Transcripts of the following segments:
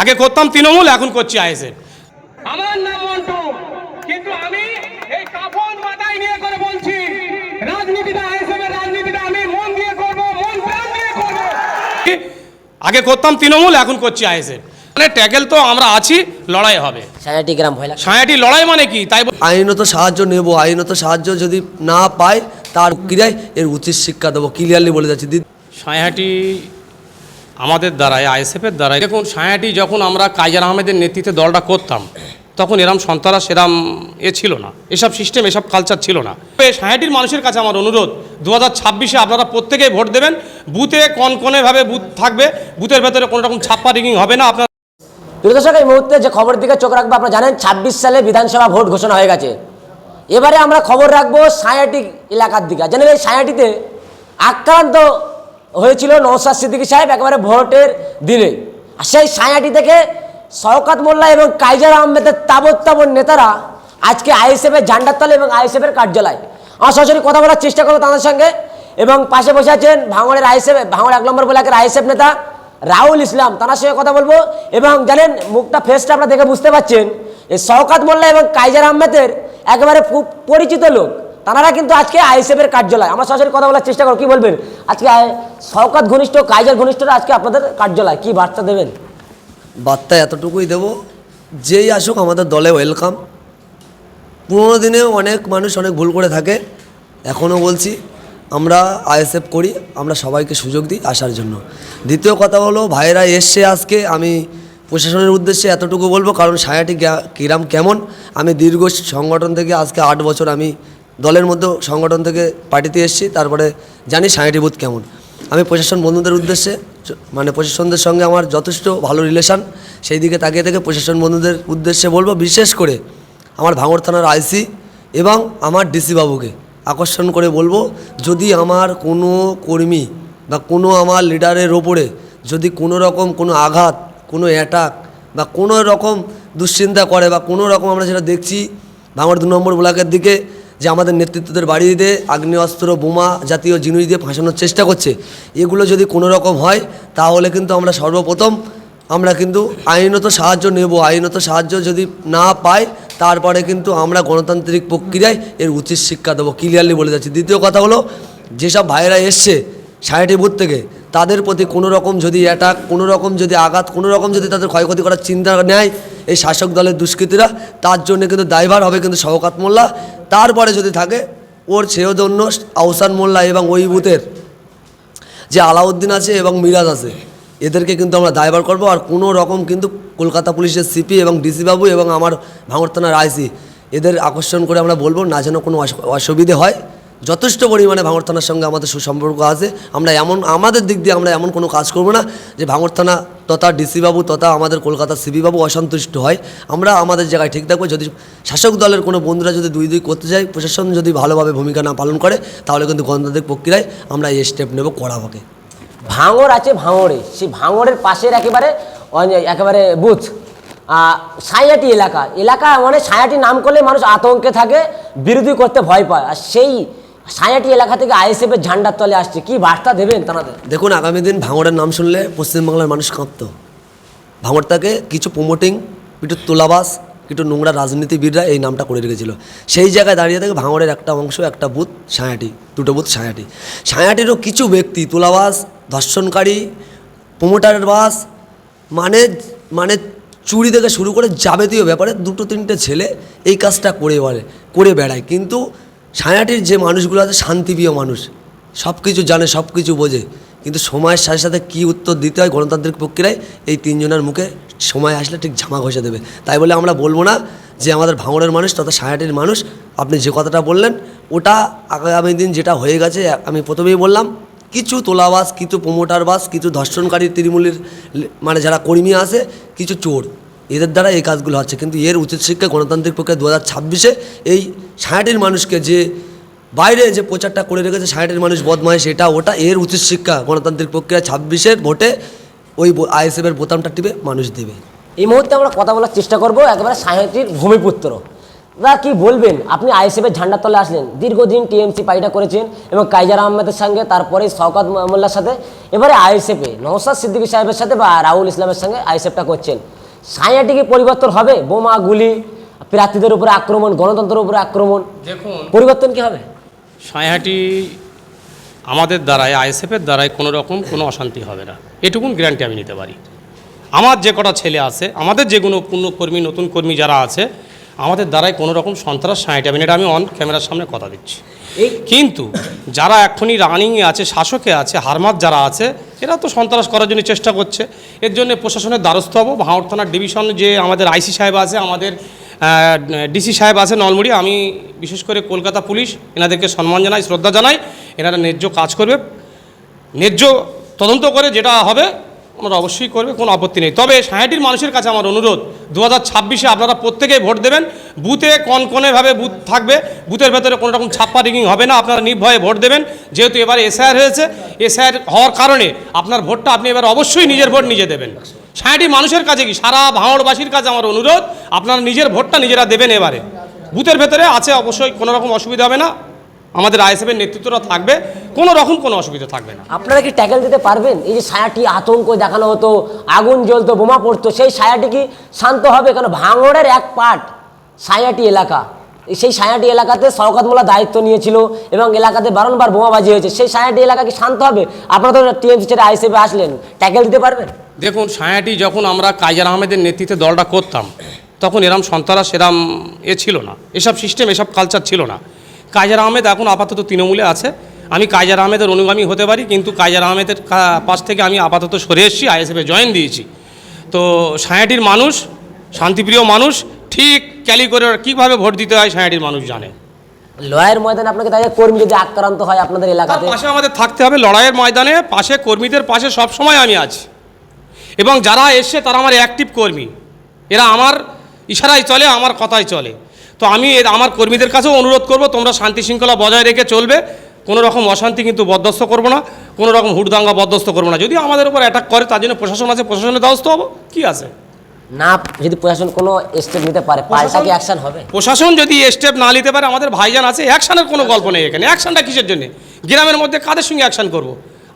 আগে করতাম তৃণমূল, এখন করছি আইএসএফ। আমার নাম মন্টু, কিন্তু আমি এই কাফন মাথায় নিয়ে করে বলছি, রাজনীতিটা আইএসএফ এর রাজনীতিটা আমি মন দিয়ে করব, মন প্রাণ দিয়ে করব। আগে করতাম তৃণমূল, এখন করছি আইএসএফ। মানে ট্যাকেল তো আমরা আছি, লড়াই হবে। সায়াটি গ্রাম ভয়লা সায়াটি লড়াই মানে কি তাই আইনত সাহায্য নেব, আইনত সাহায্য যদি না পাই তার ক্রিয়ায় এর উচিত শিক্ষা দেবো, ক্লিয়ারলি বলে যাচ্ছি। সায়াটি আমাদের দ্বারাই, আইএসএফের দ্বারাই। দেখুন, সায়াটি যখন আমরা কাইজার আহমেদের নেতৃত্বে দলটা করতাম, তখন এরম সন্ত্রাস এরম ছিল না, এসব সিস্টেম এসব কালচার ছিল না। সায়াটির মানুষের কাছে আমার অনুরোধ, 2026-এ আপনারা প্রত্যেকেই ভোট দেবেন। বুথে কনকনেভাবে বুথ থাকবে, বুথের ভেতরে কোনো রকম ছাপ্পা রিগিং হবে না। আপনার প্রিয় দর্শক, এই মুহূর্তে যে খবরের দিকে চোখ রাখবো, আপনারা জানেন 26 সালে বিধানসভা ভোট ঘোষণা হয়ে গেছে। এবারে আমরা খবর রাখবো সায়াটি এলাকার দিকে। জানেন, এই সায়াটিতে আক্রান্ত হয়েছিল নওশাদ সিদ্দিকী সাহেব একেবারে ভোটের দিনে। আর সেই সায়াটি থেকে শওকত মোল্লা এবং কাইজার আহমেদের তাবৎ নেতারা আজকে আইএসএফের ঝান্ডার তলে এবং আইএসএফের কার্যালয়। আমার সরাসরি কথা বলার চেষ্টা করবো তাদের সঙ্গে। এবং পাশে বসে আছেন ভাঙড়ের আইএসএফ, ভাঙড় 1 নম্বর ব্লকের আইএসএফ নেতা রাহুল ইসলাম, তার সঙ্গে কথা বলবো। এবং জানেন, মুখটা ফেসটা আপনারা দেখে বুঝতে পারছেন, এই শওকত মোল্লা এবং কাইজার আহমেদের একেবারে খুব পরিচিত লোক। তারা কিন্তু আজকে আইএসএফের কার্যালয়। আমরা সরাসরি কথা বলার চেষ্টা করব। কি বলবেন আজকে শওকত ঘনিষ্ঠ, কাইজার ঘনিষ্ঠরা আজকে আপনাদের কার্যালয়, কি বার্তা দেবেন? বার্তা এতটুকুই দেব, যেই আসুক আমাদের দলে ওয়েলকাম। পুরোনো দিনেও অনেক মানুষ অনেক ভুল করে থাকে, এখনও বলছি আমরা আইএসএফ করি, আমরা সবাইকে সুযোগ দিই আসার জন্য। দ্বিতীয় কথা হলো, ভাইরা এসছে আজকে, আমি প্রশাসনের উদ্দেশ্যে এতটুকু বলবো, কারণ সায়াটি গ্রাম কেমন, আমি দীর্ঘ সংগঠন থেকে আজকে 8 বছর আমি দলের মধ্যে সংগঠন থেকে পার্টিতে এসেছি, তারপরে জানি সায়াটি বুথ কেমন। আমি প্রশাসন বন্ধুদের উদ্দেশ্যে, মানে প্রশাসনদের সঙ্গে আমার যথেষ্ট ভালো রিলেশান, সেই দিকে তাকিয়ে থেকে প্রশাসন বন্ধুদের উদ্দেশ্যে বলবো, বিশেষ করে আমার ভাঙড় থানার আইসি এবং আমার ডিসি বাবুকে আকর্ষণ করে বলবো, যদি আমার কোনো কর্মী বা কোনো আমার লিডারের ওপরে যদি কোনো রকম কোনো আঘাত, কোনো অ্যাটাক বা কোনো রকম দুশ্চিন্তা করে, বা কোনো রকম আমরা যেটা দেখছি ভাঙড় 2 নম্বর ব্লকের দিকে যে আমাদের নেতৃত্বদের বাড়িয়ে দিয়ে আগ্নেয়াস্ত্র, বোমা জাতীয় জিনিস দিয়ে ফাঁসানোর চেষ্টা করছে, এগুলো যদি কোনো রকম হয় তাহলে কিন্তু আমরা সর্বপ্রথম আমরা কিন্তু আইনত সাহায্য নেব। আইনত সাহায্য যদি না পাই তারপরে কিন্তু আমরা গণতান্ত্রিক প্রক্রিয়ায় এর উচিত শিক্ষা দেবো, ক্লিয়ারলি বলে যাচ্ছি। দ্বিতীয় কথা হলো, যেসব ভাইয়েরা এসছে সায়াটি বুথ থেকে, তাদের প্রতি কোনো রকম যদি অ্যাটাক, কোনো রকম যদি আঘাত, কোনো রকম যদি তাদের ক্ষয়ক্ষতি করার চিন্তা নেয় এই শাসক দলের দুষ্কৃতীরা, তার জন্য কিন্তু দায়ভার হবে কিন্তু শওকত মোল্লা। তারপরে যদি থাকে ওর ছেয়দন্য আহসান মোল্লা এবং ওই বুথের যে আলাউদ্দিন আছে এবং মিরাজ আছে, এদেরকে কিন্তু আমরা দায়ভার করবো। আর কোনো রকম কিন্তু কলকাতা পুলিশের সিপি এবং ডিসি বাবু এবং আমার ভাঙড় থানার আইসি, এদের আকর্ষণ করে আমরা বলবো না যেন কোনো অসুবিধে হয়। যথেষ্ট পরিমাণে ভাঙড় থানার সঙ্গে আমাদের সুসম্পর্ক আছে। আমরা এমন আমাদের দিক দিয়ে আমরা এমন কোনো কাজ করব না যে ভাঙড় থানা তথা ডিসি বাবু তথা আমাদের কলকাতার সিপি বাবু অসন্তুষ্ট হয়। আমরা আমাদের জায়গায় ঠিক থাকবো। যদি শাসক দলের কোনো বন্ধুরা যদি দুই করতে যায়, প্রশাসন যদি ভালোভাবে ভূমিকা না পালন করে, তাহলে কিন্তু গণতান্ত্রিক প্রক্রিয়ায় আমরা এই স্টেপ নেব কড়াভাবে। ভাঙড় আছে, ভাঙড়ে সেই ভাঙড়ের পাশের একেবারে বুথ সায়াটি এলাকা মানে সায়াটি নাম করলে মানুষ আতঙ্কে থাকে, বিরোধী করতে ভয় পায়। আর সেই সায়াটি এলাকা থেকে আইএসএফের ঝান্ডার তলে আসছে, কি বার্তা দেবেন তাদের? দেখুন, আগামী দিন ভাঙড়ের নাম শুনলে পশ্চিমবাংলার মানুষ কাঁপত। ভাঙড়টাকে কিছু প্রমোটিং, কিছু তোলাবাস, কিছু নোংরা রাজনীতিবিদরা এই নামটা করে রেখেছিল। সেই জায়গায় দাঁড়িয়ে থেকে ভাঙড়ের একটা অংশ, একটা বুথ সায়াটি, 2টো বুথ সায়াটি। সায়াটিরও কিছু ব্যক্তি তোলাবাস, ধর্ষণকারী, প্রমোটারের বাস, মানে চুরি থেকে শুরু করে যাবতীয় ব্যাপারে 2-3টে ছেলে এই কাজটা করে বেড়ায়। কিন্তু সায়াটির যে মানুষগুলো আছে শান্তিপ্রিয় মানুষ, সব কিছু জানে, সব কিছু বোঝে, কিন্তু সময়ের সাথে সাথে কী উত্তর দিতে হয় গণতান্ত্রিক প্রক্রিয়ায় এই 3 জনের মুখে সময় আসলে ঠিক ঝামা ঘষে দেবে। তাই বলে আমরা বলবো না যে আমাদের ভাঙড়ের মানুষ তথা সায়াটির মানুষ, আপনি যে কথাটা বললেন ওটা আগামী দিন যেটা হয়ে গেছে, আমি প্রথমেই বললাম, কিছু তোলাবাস, কিছু প্রমোটার বাস, কিছু ধর্ষণকারী তৃণমূলের মানে যারা কর্মী আছে, কিছু চোর, এদের দ্বারা এই কাজগুলো হচ্ছে। কিন্তু এর উচিত শিক্ষা গণতান্ত্রিক প্রক্রিয়া 2026-এ এই সায়াটির মানুষকে যে বাইরে যে প্রচারটা করে রেখেছে সায়াটির মানুষ বদমাইশ এটা ওটা, এর উচিত শিক্ষা গণতান্ত্রিক প্রক্রিয়া 26-এর ভোটে ওই আইএসএফের বোতামটা টিপে মানুষ দেবে। এই মুহূর্তে আমরা কথা বলার চেষ্টা করবো একেবারে সায়াটির ভূমিপুত্র দাদা কি বলবেন, আপনি আইএসএফের ঝান্ডার তলে আসলেন, দীর্ঘদিন টিএমসি পার্টিটা করেছেন এবং কাইজার আহমেদের সঙ্গে, তারপরে শওকত মোল্লার সাথে, এবারে আইএসএফে নওশাদ সিদ্দিকী সাহেবের সাথে বা রাহুল ইসলামের সঙ্গে আইএসএফটা করছেন। সাঁইয়াটি কি পরিবর্তন হবে? বোমা গুলি, প্রার্থীদের উপরে আক্রমণ, গণতন্ত্রের উপরে আক্রমণ, দেখুন পরিবর্তন কি হবে? সাঁইহাটি আমাদের দ্বারায় আইএসএফের দ্বারায় কোনো রকম কোনো অশান্তি হবে না, এটুকুন গ্যারান্টি আমি নিতে পারি। আমার যে কটা ছেলে আছে, আমাদের যেগুলো পুণ্যকর্মী নতুন কর্মী যারা আছে, আমাদের দ্বারাই কোনো রকম সন্ত্রাস সাঁইহাটি হবে না, এটা আমি অন ক্যামেরার সামনে কথা দিচ্ছি। কিন্তু যারা এখনই রানিংয়ে আছে, শাসকে আছে, হারমাত যারা আছে, এরা তো সন্ত্রাস করার জন্য চেষ্টা করছে। এর জন্য প্রশাসনের দ্বারস্থ হবো। ভাঙড় থানার ডিভিশন যে আমাদের আইসি সাহেব আছে, আমাদের ডিসি সাহেব আছে নলমুড়ি, আমি বিশেষ করে কলকাতা পুলিশ এনাদেরকে সম্মান জানাই, শ্রদ্ধা জানাই। এনারা ন্যায্য কাজ করবে, ন্যায্য তদন্ত করে যেটা হবে আমরা অবশ্যই করবে, কোনো আপত্তি নেই। তবে সাঁইহাটির মানুষের কাছে আমার অনুরোধ, 2026-এ আপনারা প্রত্যেকেই ভোট দেবেন। বুথে কনকনেভাবে বুথ থাকবে, বুথের ভেতরে কোনো রকম ছাপ্পা রিগিং হবে না, আপনারা নির্ভয়ে ভোট দেবেন। যেহেতু এবারে এসআইআর হয়েছে, এসআইআর হওয়ার কারণে আপনার ভোটটা আপনি এবার অবশ্যই নিজের ভোট নিজে দেবেন। সাঁইহাটির মানুষের কাছে কি, সারা ভাঙড়বাসীর কাছে আমার অনুরোধ, আপনারা নিজের ভোটটা নিজেরা দেবেন। এবারে বুথের ভেতরে আছে, অবশ্যই কোনো রকম অসুবিধা হবে না, আমাদের আইএসএফের নেতৃত্বরা থাকবে, কোনো রকম কোনো অসুবিধা থাকবে না। আপনারা কি ট্যাকেল দিতে পারবেন? এই যে সাঁইহাটি আতঙ্ক দেখানো হতো, আগুন জ্বলতো, বোমা পড়তো, সেই সাঁইহাটি কি শান্ত হবে? কারণ ভাঙড়ের এক পার্ট সাঁইহাটি এলাকা, সেই সাঁইহাটি এলাকাতে শওকত মোল্লা দায়িত্ব নিয়েছিল এবং এলাকাতে বারংবার বোমাবাজি হয়েছে, সেই সাঁইহাটি এলাকা কি শান্ত হবে? আপনারা তো টিএমসি ছেড়ে আইএসএফে আসলেন, ট্যাকেল দিতে পারবেন? দেখুন, সাঁইহাটি যখন আমরা কাইজার আহমেদের নেতৃত্বে দলটা করতাম, তখন এরম সন্ত্রাস এরম ছিল না, এসব সিস্টেম এসব কালচার ছিল না। কাইজার আহমেদ এখন আপাতত তৃণমূলে আছে, আমি কাইজার আহমেদের অনুগামী হতে পারি, কিন্তু কাইজার আহমেদের পাশ থেকে আমি আপাতত সরে এসেছি, আইএসএফে জয়েন দিয়েছি। তো সাঁইহাটির মানুষ শান্তিপ্রিয় মানুষ, ঠিক ক্যালি করে কীভাবে ভোট দিতে হয় সাঁইহাটির মানুষ জানে। লড়াইয়ের ময়দানে আপনাকে তাই কর্মী যদি আক্রান্ত হয় আপনাদের তার এলাকাতে, পাশে আমাদের থাকতে হবে, লড়াইয়ের ময়দানে পাশে, কর্মীদের পাশে সবসময় আমি আছি। এবং যারা এসছে তারা আমার অ্যাক্টিভ কর্মী, এরা আমার ইশারায় চলে, আমার কথায় চলে। তো আমি আমার কর্মীদের কাছেও অনুরোধ করব, তোমরা শান্তি শৃঙ্খলা বজায় রেখে চলবে, কোনো রকম অশান্তি কিন্তু বরদাস্ত করবো না, কোনো রকম হুড়দাঙ্গা বরদাস্ত করবো না। যদি আমাদের উপর অ্যাটাক করে, তার জন্য প্রশাসন আছে, প্রশাসনের দ্বারস্থ হবো, কি আছে না যদি প্রশাসন কোনো স্টেপ নিতে পারে, পাল্টা কি অ্যাকশন হবে? প্রশাসন যদি স্টেপ না নিতে পারে, আমাদের ভাইজান আছে, অ্যাকশনের কোনো গল্প নেই এখানে। অ্যাকশনটা কিসের জন্য? গ্রামের মধ্যে কাদের সঙ্গে অ্যাকশন করব?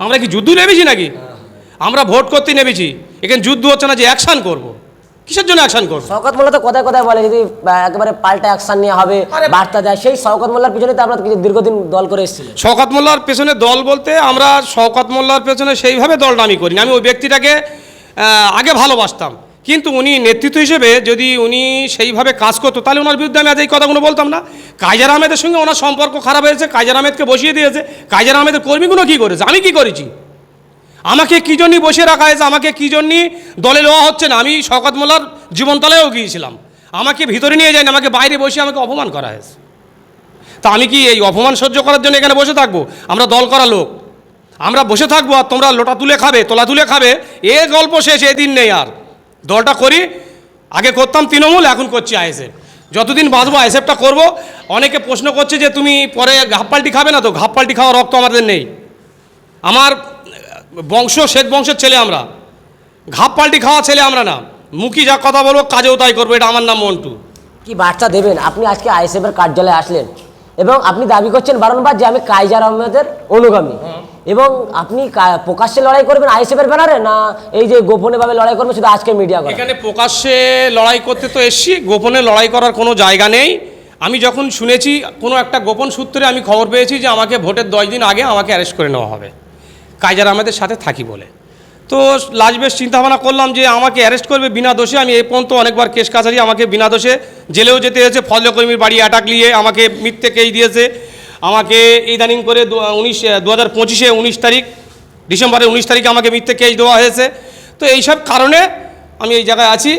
আমরা কি যুদ্ধ নেমেছি নাকি? আমরা ভোট করতে নেমেছি, এখানে যুদ্ধ হচ্ছে না যে অ্যাকশন করব। কিসের জন্য অ্যাকশন করব? শওকত মোল্লা তো কথায় কথায় বলে যদি একেবারে পাল্টা অ্যাকশন নেওয়া হবে, বার্তা দেয়, সেই শওকত মোল্লার পিছনে তো আপনারা দীর্ঘদিন দল করে এসেছিলেন। শওকত মোল্লার পেছনে দল বলতে, আমরা শওকত মোল্লার পেছনে সেইভাবে দলটা আমি করিনি। আমি ওই ব্যক্তিটাকে আগে ভালোবাসতাম, কিন্তু উনি নেতৃত্ব হিসেবে যদি উনি সেইভাবে কাজ করতো, তাহলে ওনার বিরুদ্ধে আমি আজ এই কথাগুলো বলতাম না। কাইজার আহমেদের সঙ্গে ওনার সম্পর্ক খারাপ হয়েছে, কাইজার আহমেদকে বসিয়ে দিয়েছে। কাইজার আহমেদের কর্মীগুলো কী করেছে, আমি কি করেছি? আমাকে কী জন্যই বসিয়ে রাখা হয়েছে, আমাকে কী জন্যই দলে নেওয়া হচ্ছে না? আমি শওকত মোল্লার জীবনতলায়ও গিয়েছিলাম, আমাকে ভিতরে নিয়ে যায়নি, আমাকে বাইরে বসে আমাকে অপমান করা হয়েছে। তা আমি কি এই অপমান সহ্য করার জন্য এখানে বসে থাকবো? আমরা দল করা লোক, আমরা বসে থাকবো আর তোমরা লোটা তুলে খাবে, তোলা তুলে খাবে, এ গল্প শেষ, এদিন নেই আর। দলটা করি, আগে করতাম তৃণমূল, এখন করছি আইএসএফ। যতদিন বাঁচবো আইএসএফটা করবো। অনেকে প্রশ্ন করছে যে তুমি পরে ঘাপপাল্টি খাবে না, তো ঘাপপাল্টি খাওয়ার রক্ত আমাদের নেই। আমার বংশ শ্বেত বংশের ছেলে আমরা, ঘাপপাল্টি খাওয়া ছেলে আমরা না। মুখী যা কথা বলবো কাজেও তাই করবো, এটা আমার নাম মন্টু। কি বার্তা দেবেন? আপনি আজকে আইএসএফের কার্যালয়ে আসলেন এবং আপনি দাবি করছেন বারংবার যে আমি কাইজার আহমেদের অনুগামী, এবং আপনি প্রকাশ্যে লড়াই করবেন আইএসএফের ব্যানারে, না এই যে গোপনেভাবে লড়াই করবেন শুধু আজকে মিডিয়া করে? এখানে প্রকাশ্যে লড়াই করতে তো এসছি, গোপনে লড়াই করার কোনো জায়গা নেই। আমি যখন শুনেছি কোনো একটা গোপন সূত্রে আমি খবর পেয়েছি যে আমাকে ভোটের 10 দিন আগে আমাকে অ্যারেস্ট করে নেওয়া হবে, কাইজার আহমেদের সাথে থাকি বলে। তো লাস্ট বেশ চিন্তাভাবনা করলাম যে আমাকে অ্যারেস্ট করবে বিনা দোষে। আমি এই পর্যন্ত অনেকবার কেস কাছারি, আমাকে বিনা দোষে জেলেও যেতে হয়েছে। ফজলে কর্মীর বাড়ি অ্যাটাক নিয়ে আমাকে মিথ্যে কেস দিয়েছে। আমাকে ইদানিং করে 2025-এ 19 তারিখ, ডিসেম্বরের 19 তারিখে আমাকে মিথ্যে কেস দেওয়া হয়েছে। তো এইসব কারণে আমি এই জায়গায় আছি।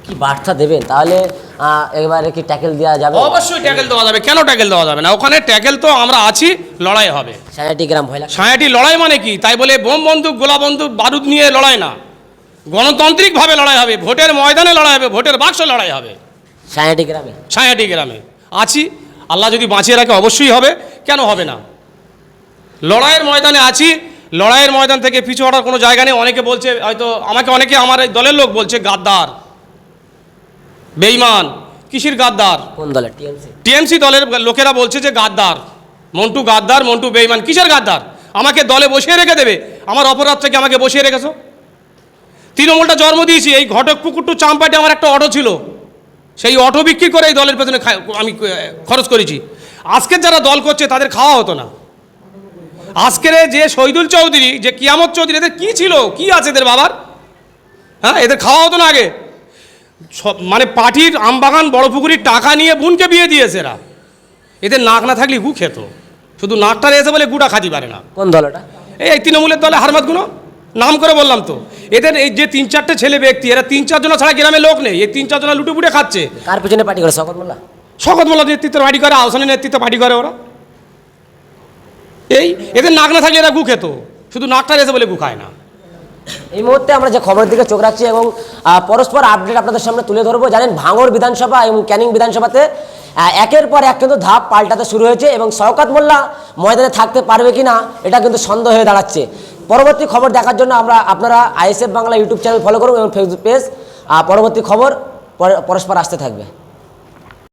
কি বার্তা দেবেন তাহলে? এবারে কি ট্যাকেল দেওয়া যাবে? অবশ্যই ট্যাকেল দেওয়া যাবে, কেন ট্যাকেল দেওয়া যাবে না? ওখানে ট্যাকেল তো আমরা আছি, লড়াই হবে। সাঁইহাটি গ্রাম ভয় লাগে? সাঁইহাটি লড়াই মানে কি? তাই বলে বোম বন্দুক গোলা বন্দুক বারুদ নিয়ে লড়াই না, গণতান্ত্রিকভাবে লড়াই হবে, ভোটের ময়দানে লড়াই হবে, ভোটের বাক্সে লড়াই হবে। সাঁইহাটি গ্রামে? সাঁইহাটি গ্রামে আছি, আল্লাহ যদি বাঁচিয়ে রাখে অবশ্যই হবে, কেন হবে না? লড়াইয়ের ময়দানে আছি, লড়াইয়ের ময়দান থেকে পিছু হটার কোনো জায়গা নেই। অনেকে বলছে, হয়তো আমাকে অনেকে আমার এই দলের লোক বলছে গাদ্দার। বেঈমান, কিসের গাদ্দার? কোন দলের? টিএমসি। টিএমসি দলের লোকেরা বলছে যে গাদ্দার, গাদ্দার, মন্টু বেঈমান। কিসের গাদ্দার? আমাকে দলে বসিয়ে রেখে দেবে? আমার অপরাধ থেকে আমাকে বসিয়ে রেখেছো। তৃণমূলটা জন্ম দিয়েছি, এই ঘটকপুকুর টু চাম্পাটে আমার একটা অটো ছিল, সেই অটো বিক্রি করে এই দলের পেছনে আমি খরচ করেছি। আজকের যারা দল করছে তাদের খাওয়া হতো না। আজকের যে শহীদুল চৌধুরী, যে কিয়ামত চৌধুরী, এদের কী ছিল, কি আছে এদের বাবার? হ্যাঁ, এদের খাওয়া হতো না আগে। মানে পার্টির আমবাগান বড় পুকুরির টাকা নিয়ে বোনকে বিয়ে দিয়েছে এরা। এদের নাক না থাকলে গু খেত, শুধু নাকটা রয়েছে বলে গুটা খাতে পারে না। কোন দল এটা? এই তৃণমূলের দলে হারমাতগুলো নাম করে বললাম তো। এদের এই যে 3-4টে ছেলে ব্যক্তি, এরা 3-4 জন ছাড়া গ্রামে লোক নেই। এই 3-4 জন লুটে খাচ্ছে। কার পিছনে পার্টি করে? শকত মোল্লা। শকত মোল্লার নেতৃত্বে পার্টি করে, আহসানের নেতৃত্বে পার্টি করে ওরা। এই এদের নাক না থাকলে এরা গু খেত, শুধু নাকটা রয়েছে বলে গু খায় না। এই মুহূর্তে আমরা যে খবরের দিকে চোখ রাখছি এবং পরস্পর আপডেট আপনাদের সামনে তুলে ধরবো। জানেন, ভাঙড় বিধানসভা এবং ক্যানিং বিধানসভাতে একের পর এক কিন্তু ধাপ পাল্টাতে শুরু হয়েছে এবং শওকত মোল্লা ময়দানে থাকতে পারবে কিনা এটা কিন্তু সন্দেহ হয়ে দাঁড়াচ্ছে। পরবর্তী খবর দেখার জন্য আপনারা ISF Bangla YouTube channel follow করুন এবং ফেসবুক পেজ। পরবর্তী খবর পরস্পর আসতে থাকবে।